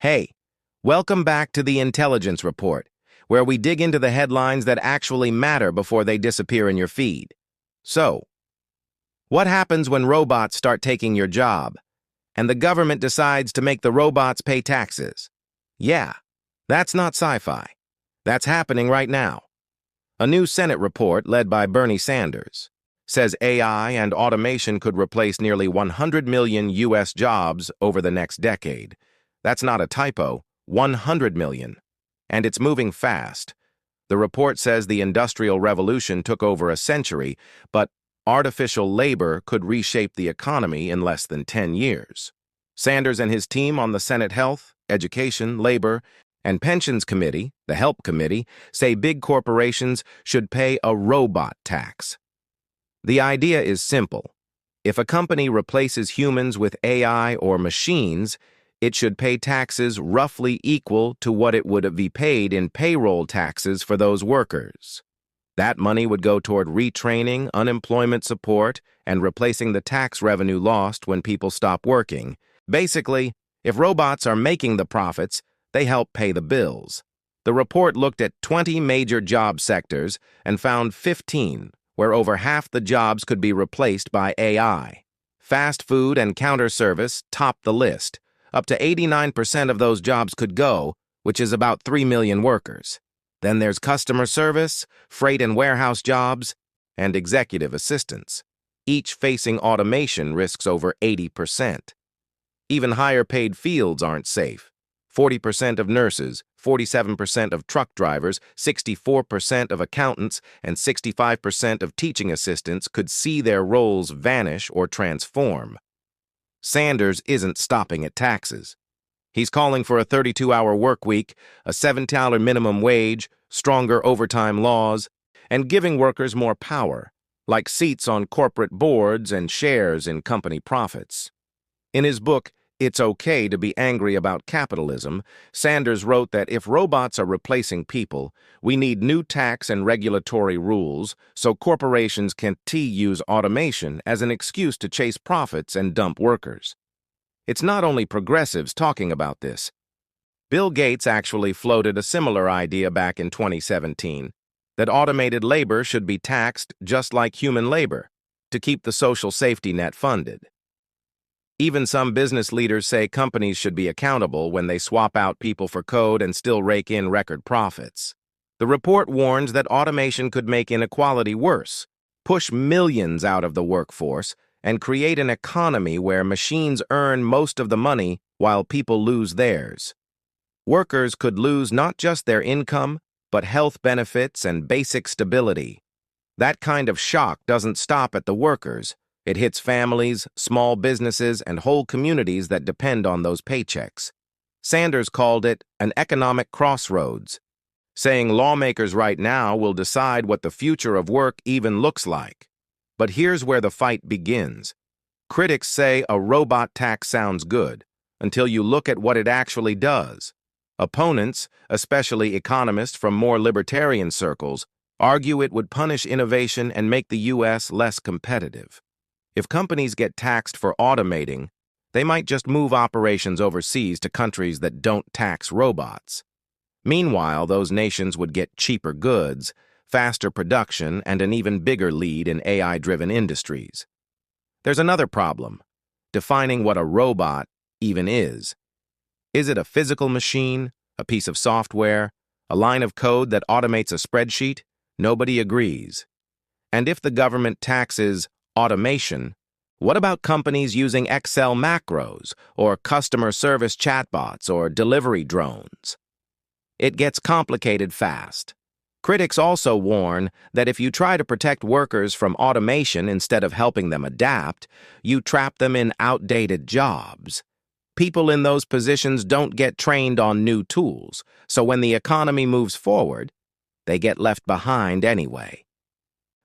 Hey, welcome back to the Intelligence Report, where we dig into the headlines that actually matter before they disappear in your feed. So, what happens when robots start taking your job, and the government decides to make the robots pay taxes? Yeah, that's not sci-fi. That's happening right now. A new Senate report, led by Bernie Sanders, says AI and automation could replace nearly 100 million U.S. jobs over the next decade. That's not a typo, 100 million. And it's moving fast. The report says the Industrial Revolution took over a century, but artificial labor could reshape the economy in less than 10 years. Sanders and his team on the Senate Health, Education, Labor, and Pensions Committee, the HELP Committee, say big corporations should pay a robot tax. The idea is simple. If a company replaces humans with AI or machines, it should pay taxes roughly equal to what it would be paid in payroll taxes for those workers. That money would go toward retraining, unemployment support, and replacing the tax revenue lost when people stop working. Basically, if robots are making the profits, they help pay the bills. The report looked at 20 major job sectors and found 15 where over half the jobs could be replaced by AI. Fast food and counter service topped the list. Up to 89% of those jobs could go, which is about 3 million workers. Then there's customer service, freight and warehouse jobs, and executive assistants. Each facing automation risks over 80%. Even higher-paid fields aren't safe. 40% of nurses, 47% of truck drivers, 64% of accountants, and 65% of teaching assistants could see their roles vanish or transform. Sanders isn't stopping at taxes. He's calling for a 32-hour work week, a $7 minimum wage, stronger overtime laws, and giving workers more power, like seats on corporate boards and shares in company profits. In his book, It's Okay to Be Angry About Capitalism, Sanders wrote that if robots are replacing people, we need new tax and regulatory rules so corporations can't use automation as an excuse to chase profits and dump workers. It's not only progressives talking about this. Bill Gates actually floated a similar idea back in 2017, that automated labor should be taxed just like human labor to keep the social safety net funded. Even some business leaders say companies should be accountable when they swap out people for code and still rake in record profits. The report warns that automation could make inequality worse, push millions out of the workforce, and create an economy where machines earn most of the money while people lose theirs. Workers could lose not just their income, but health benefits and basic stability. That kind of shock doesn't stop at the workers. It hits families, small businesses, and whole communities that depend on those paychecks. Sanders called it an economic crossroads, saying lawmakers right now will decide what the future of work even looks like. But here's where the fight begins. Critics say a robot tax sounds good, until you look at what it actually does. Opponents, especially economists from more libertarian circles, argue it would punish innovation and make the U.S. less competitive. If companies get taxed for automating, they might just move operations overseas to countries that don't tax robots. Meanwhile, those nations would get cheaper goods, faster production, and an even bigger lead in AI-driven industries. There's another problem: defining what a robot even is. Is it a physical machine, a piece of software, a line of code that automates a spreadsheet? Nobody agrees. And if the government taxes automation, what about companies using Excel macros, or customer service chatbots, or delivery drones? It gets complicated fast. Critics also warn that if you try to protect workers from automation instead of helping them adapt, you trap them in outdated jobs. People in those positions don't get trained on new tools, so when the economy moves forward, they get left behind anyway.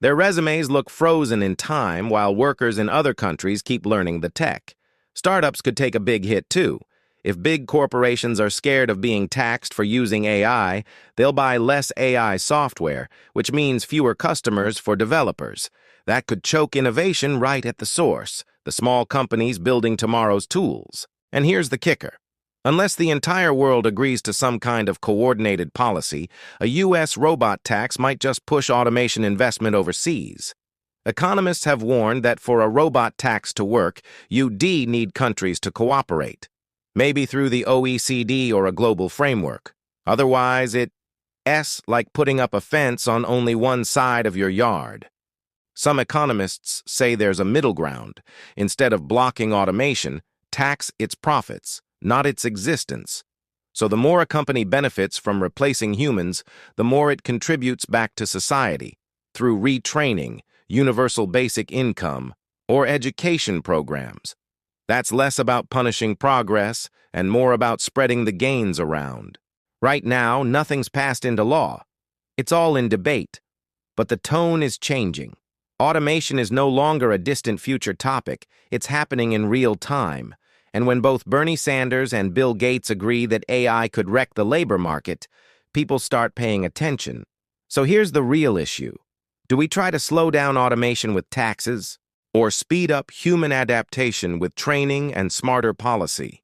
Their resumes look frozen in time while workers in other countries keep learning the tech. Startups could take a big hit too. If big corporations are scared of being taxed for using AI, they'll buy less AI software, which means fewer customers for developers. That could choke innovation right at the source, the small companies building tomorrow's tools. And here's the kicker. Unless the entire world agrees to some kind of coordinated policy, a U.S. robot tax might just push automation investment overseas. Economists have warned that for a robot tax to work, you'd need countries to cooperate, maybe through the OECD or a global framework. Otherwise, it's like putting up a fence on only one side of your yard. Some economists say there's a middle ground. Instead of blocking automation, tax its profits, not its existence. So the more a company benefits from replacing humans, the more it contributes back to society through retraining, universal basic income, or education programs. That's less about punishing progress and more about spreading the gains around. Right now, nothing's passed into law. It's all in debate. But the tone is changing. Automation is no longer a distant future topic. It's happening in real time. And when both Bernie Sanders and Bill Gates agree that AI could wreck the labor market, people start paying attention. So here's the real issue. Do we try to slow down automation with taxes, or speed up human adaptation with training and smarter policy?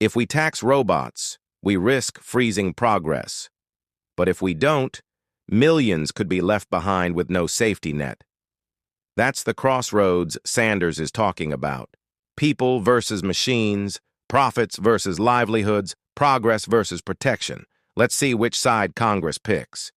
If we tax robots, we risk freezing progress. But if we don't, millions could be left behind with no safety net. That's the crossroads Sanders is talking about. People versus machines, profits versus livelihoods, progress versus protection. Let's see which side Congress picks.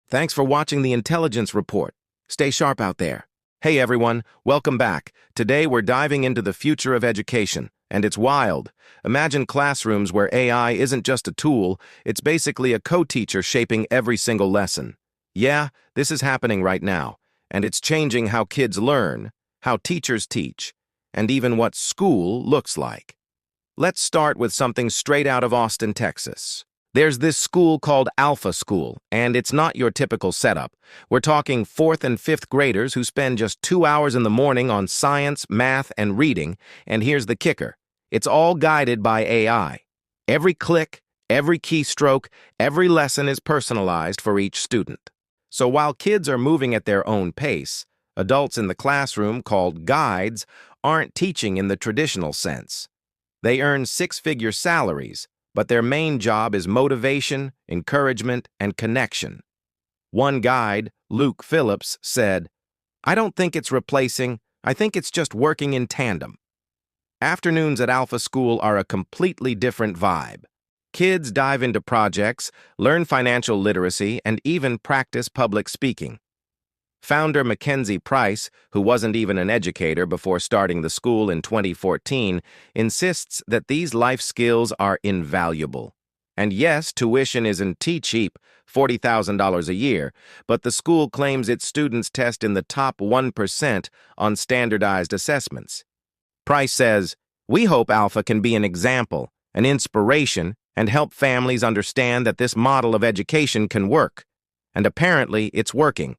Thanks for watching the Intelligence Report. Stay sharp out there. Hey everyone, welcome back. Today we're diving into the future of education, and it's wild. Imagine classrooms where AI isn't just a tool, it's basically a co-teacher shaping every single lesson. Yeah, this is happening right now, and it's changing how kids learn, how teachers teach, and even what school looks like. Let's start with something straight out of Austin, Texas. There's this school called Alpha School, and it's not your typical setup. We're talking 4th and 5th graders who spend just 2 hours in the morning on science, math, and reading, and here's the kicker. It's all guided by AI. Every click, every keystroke, every lesson is personalized for each student. So while kids are moving at their own pace, adults in the classroom, called guides, aren't teaching in the traditional sense. They earn 6-figure salaries, but their main job is motivation, encouragement, and connection. One guide, Luke Phillips, said, "I don't think it's replacing, I think it's just working in tandem." Afternoons at Alpha School are a completely different vibe. Kids dive into projects, learn financial literacy, and even practice public speaking. Founder Mackenzie Price, who wasn't even an educator before starting the school in 2014, insists that these life skills are invaluable. And yes, tuition isn't cheap, $40,000 a year, but the school claims its students test in the top 1% on standardized assessments. Price says, "We hope Alpha can be an example, an inspiration, and help families understand that this model of education can work." And apparently, it's working.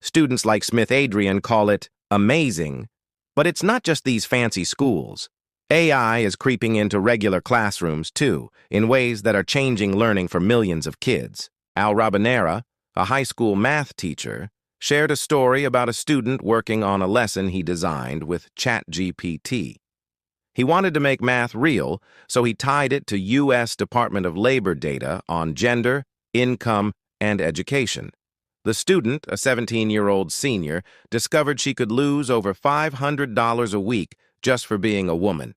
Students like Smith Adrian call it amazing. But it's not just these fancy schools. AI is creeping into regular classrooms, too, in ways that are changing learning for millions of kids. Al Rabanera, a high school math teacher, shared a story about a student working on a lesson he designed with ChatGPT. He wanted to make math real, so he tied it to U.S. Department of Labor data on gender, income, and education. The student, a 17-year-old senior, discovered she could lose over $500 a week just for being a woman.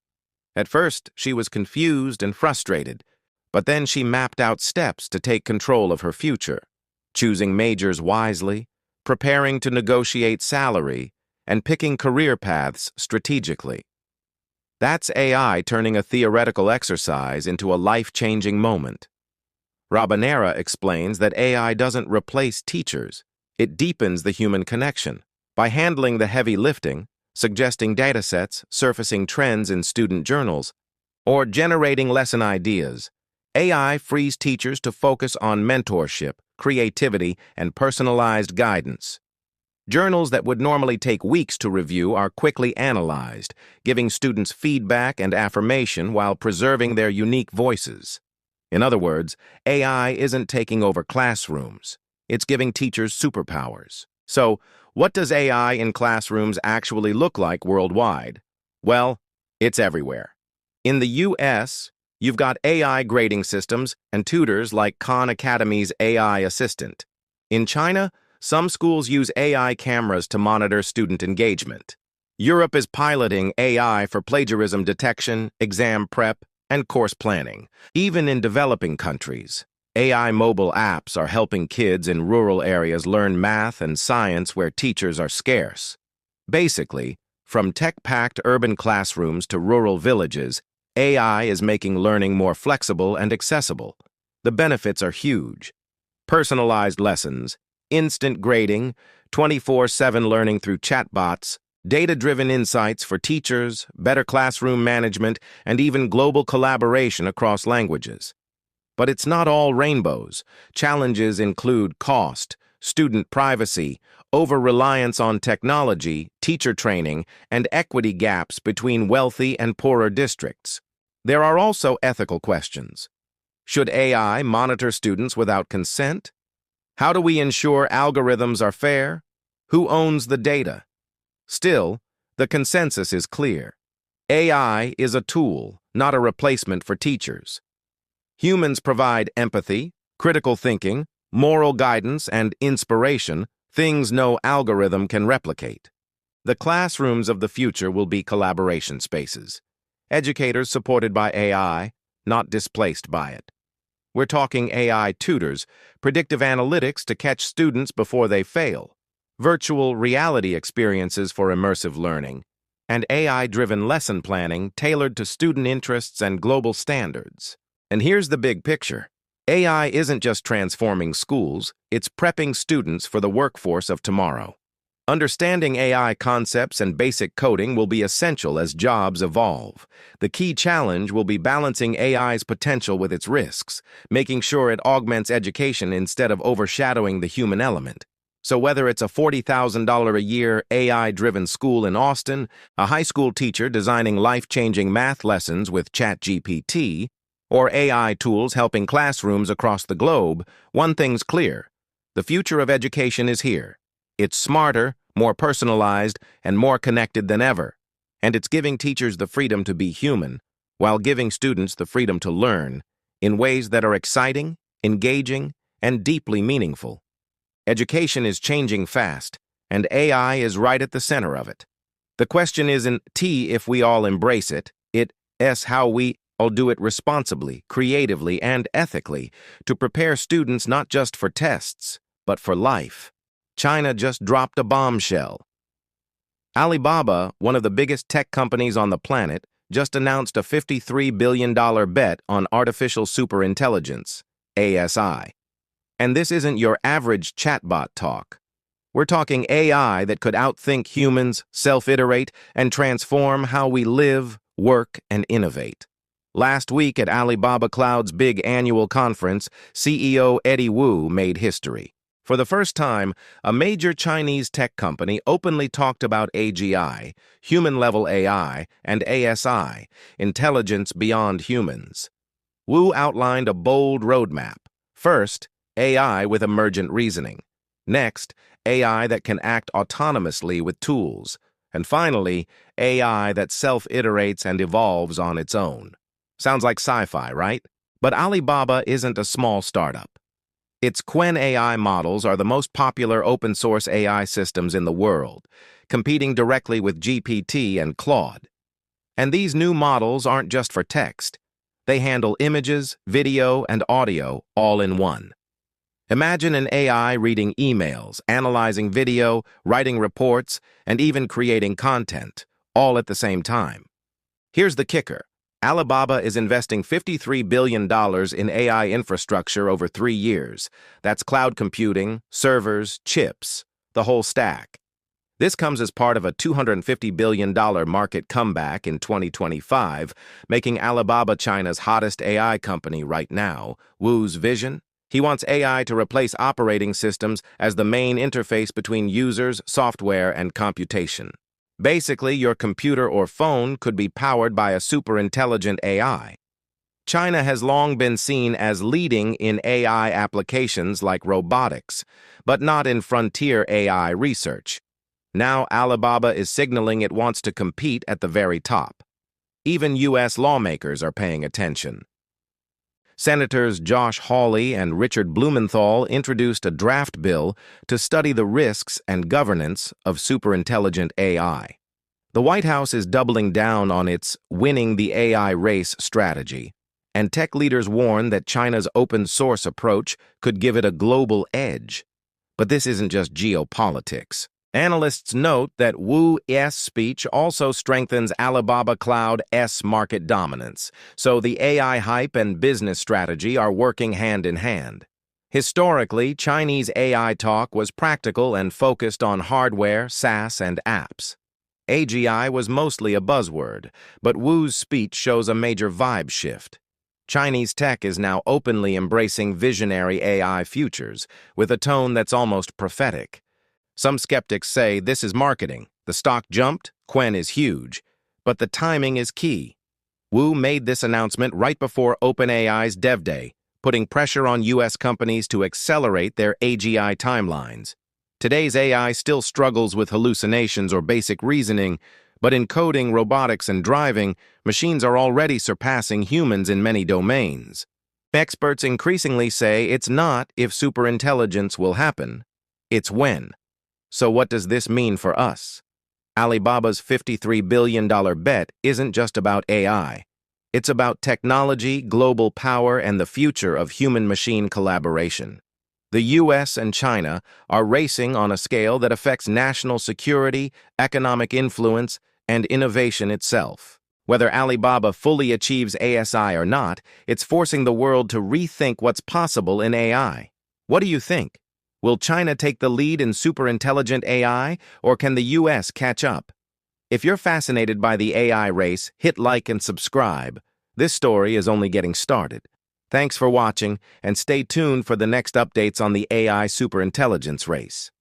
At first, she was confused and frustrated, but then she mapped out steps to take control of her future, choosing majors wisely, preparing to negotiate salary, and picking career paths strategically. That's AI turning a theoretical exercise into a life-changing moment. Rabanera explains that AI doesn't replace teachers. It deepens the human connection. By handling the heavy lifting, suggesting datasets, surfacing trends in student journals, or generating lesson ideas, AI frees teachers to focus on mentorship, creativity, and personalized guidance. Journals that would normally take weeks to review are quickly analyzed, giving students feedback and affirmation while preserving their unique voices. In other words, AI isn't taking over classrooms. It's giving teachers superpowers. So, what does AI in classrooms actually look like worldwide? Well, it's everywhere. In the U.S., You've got AI grading systems and tutors like Khan Academy's AI assistant. In China, some schools use AI cameras to monitor student engagement. Europe is piloting AI for plagiarism detection, exam prep, and course planning. Even in developing countries, AI mobile apps are helping kids in rural areas learn math and science where teachers are scarce. Basically, from tech-packed urban classrooms to rural villages, AI is making learning more flexible and accessible. The benefits are huge. Personalized lessons, instant grading, 24/7 learning through chatbots, data-driven insights for teachers, better classroom management, and even global collaboration across languages. But it's not all rainbows. Challenges include cost, student privacy, over-reliance on technology, teacher training, and equity gaps between wealthy and poorer districts. There are also ethical questions. Should AI monitor students without consent? How do we ensure algorithms are fair? Who owns the data? Still, the consensus is clear. AI is a tool, not a replacement for teachers. Humans provide empathy, critical thinking, moral guidance, and inspiration, things no algorithm can replicate. The classrooms of the future will be collaboration spaces. Educators supported by AI, not displaced by it. We're talking AI tutors, predictive analytics to catch students before they fail, virtual reality experiences for immersive learning, and AI-driven lesson planning tailored to student interests and global standards. And here's the big picture. AI isn't just transforming schools, it's prepping students for the workforce of tomorrow. Understanding AI concepts and basic coding will be essential as jobs evolve. The key challenge will be balancing AI's potential with its risks, making sure it augments education instead of overshadowing the human element. So whether it's a $40,000 a year AI-driven school in Austin, a high school teacher designing life-changing math lessons with ChatGPT, or AI tools helping classrooms across the globe, one thing's clear. The future of education is here. It's smarter, more personalized, and more connected than ever. And it's giving teachers the freedom to be human, while giving students the freedom to learn in ways that are exciting, engaging, and deeply meaningful. Education is changing fast, and AI is right at the center of it. The question isn't if we all embrace it, it's how we all do it responsibly, creatively, and ethically to prepare students not just for tests, but for life. China just dropped a bombshell. Alibaba, one of the biggest tech companies on the planet, just announced a $53 billion bet on artificial superintelligence, ASI. And this isn't your average chatbot talk. We're talking AI that could outthink humans, self-iterate, and transform how we live, work, and innovate. Last week at Alibaba Cloud's big annual conference, CEO Eddie Wu made history. For the first time, a major Chinese tech company openly talked about AGI, human-level AI, and ASI, intelligence beyond humans. Wu outlined a bold roadmap. First, AI with emergent reasoning. Next, AI that can act autonomously with tools. And finally, AI that self-iterates and evolves on its own. Sounds like sci-fi, right? But Alibaba isn't a small startup. Its Qwen AI models are the most popular open-source AI systems in the world, competing directly with GPT and Claude. And these new models aren't just for text. They handle images, video, and audio all in one. Imagine an AI reading emails, analyzing video, writing reports, and even creating content, all at the same time. Here's the kicker. Alibaba is investing $53 billion in AI infrastructure over 3 years. That's cloud computing, servers, chips, the whole stack. This comes as part of a $250 billion market comeback in 2025, making Alibaba China's hottest AI company right now. Wu's vision? He wants AI to replace operating systems as the main interface between users, software, and computation. Basically, your computer or phone could be powered by a superintelligent AI. China has long been seen as leading in AI applications like robotics, but not in frontier AI research. Now Alibaba is signaling it wants to compete at the very top. Even U.S. lawmakers are paying attention. Senators Josh Hawley and Richard Blumenthal introduced a draft bill to study the risks and governance of superintelligent AI. The White House is doubling down on its winning the AI race strategy, and tech leaders warn that China's open-source approach could give it a global edge. But this isn't just geopolitics. Analysts note that Wu's speech also strengthens Alibaba Cloud's market dominance, so the AI hype and business strategy are working hand in hand. Historically, Chinese AI talk was practical and focused on hardware, SaaS, and apps. AGI was mostly a buzzword, but Wu's speech shows a major vibe shift. Chinese tech is now openly embracing visionary AI futures, with a tone that's almost prophetic. Some skeptics say this is marketing. The stock jumped, Quen is huge, but the timing is key. Wu made this announcement right before OpenAI's Dev Day, putting pressure on U.S. companies to accelerate their AGI timelines. Today's AI still struggles with hallucinations or basic reasoning, but in coding, robotics, and driving, machines are already surpassing humans in many domains. Experts increasingly say it's not if superintelligence will happen, it's when. So what does this mean for us? Alibaba's $53 billion bet isn't just about AI. It's about technology, global power, and the future of human-machine collaboration. The U.S. and China are racing on a scale that affects national security, economic influence, and innovation itself. Whether Alibaba fully achieves ASI or not, it's forcing the world to rethink what's possible in AI. What do you think? Will China take the lead in superintelligent AI, or can the U.S. catch up? If you're fascinated by the AI race, hit like and subscribe. This story is only getting started. Thanks for watching, and stay tuned for the next updates on the AI superintelligence race.